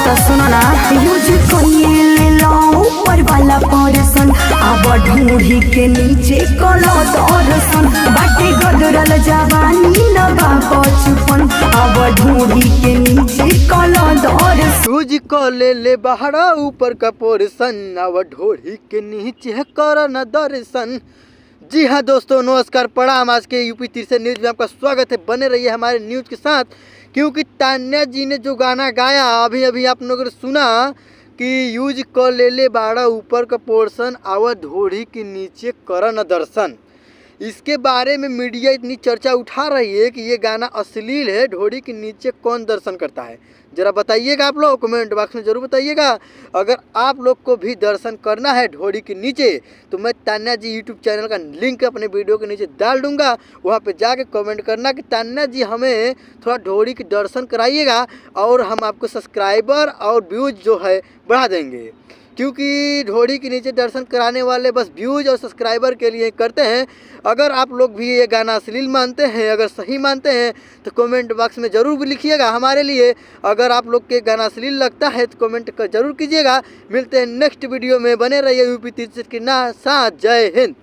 तो सुनो ना, यूज कइले लो ऊपर वाला परसन, अब ढूंढी के नीचे कलो दर्शन, बाटे गदरल जवानी न बा बचपन, अब ढूंढी के नीचे कलो दर्शन। यूज को ले बहरा ऊपर का पोर्सन, अब ढोढ़ी के नीचे कर न दर्शन। जी हाँ दोस्तों, नमस्कार प्रणाम। आज के यूपी तिरछा न्यूज़ में आपका स्वागत है। बने रहिए हमारे न्यूज़ के साथ, क्योंकि तान्या जी ने जो गाना गाया अभी अभी आप लोगों ने सुना कि यूज को ले बाड़ा ऊपर का पोर्शन, आवा ढोढ़ी के नीचे कर न दर्शन। इसके बारे में मीडिया इतनी चर्चा उठा रही है कि ये गाना अश्लील है, ढोढ़ी के नीचे कौन दर्शन करता है। ज़रा बताइएगा, आप लोग कमेंट बॉक्स में ज़रूर बताइएगा। अगर आप लोग को भी दर्शन करना है ढोढ़ी के नीचे तो मैं तान्या जी यूट्यूब चैनल का लिंक अपने वीडियो के नीचे डाल दूंगा, वहाँ पे जाके कमेंट करना कि तान्या जी हमें थोड़ा ढोढ़ी के दर्शन कराइएगा, और हम आपको सब्सक्राइबर और व्यूज़ जो है बढ़ा देंगे। क्योंकि ढोढ़ी के नीचे दर्शन कराने वाले बस व्यूज़ और सब्सक्राइबर के लिए करते हैं। अगर आप लोग भी ये गाना अश्लील मानते हैं, अगर सही मानते हैं तो कमेंट बॉक्स में ज़रूर लिखिएगा हमारे लिए। अगर आप लोग के गाना अश्लील लगता है तो कमेंट ज़रूर कीजिएगा। मिलते हैं नेक्स्ट वीडियो में, बने रहिए यूपी तिरछा के साथ। जय हिंद।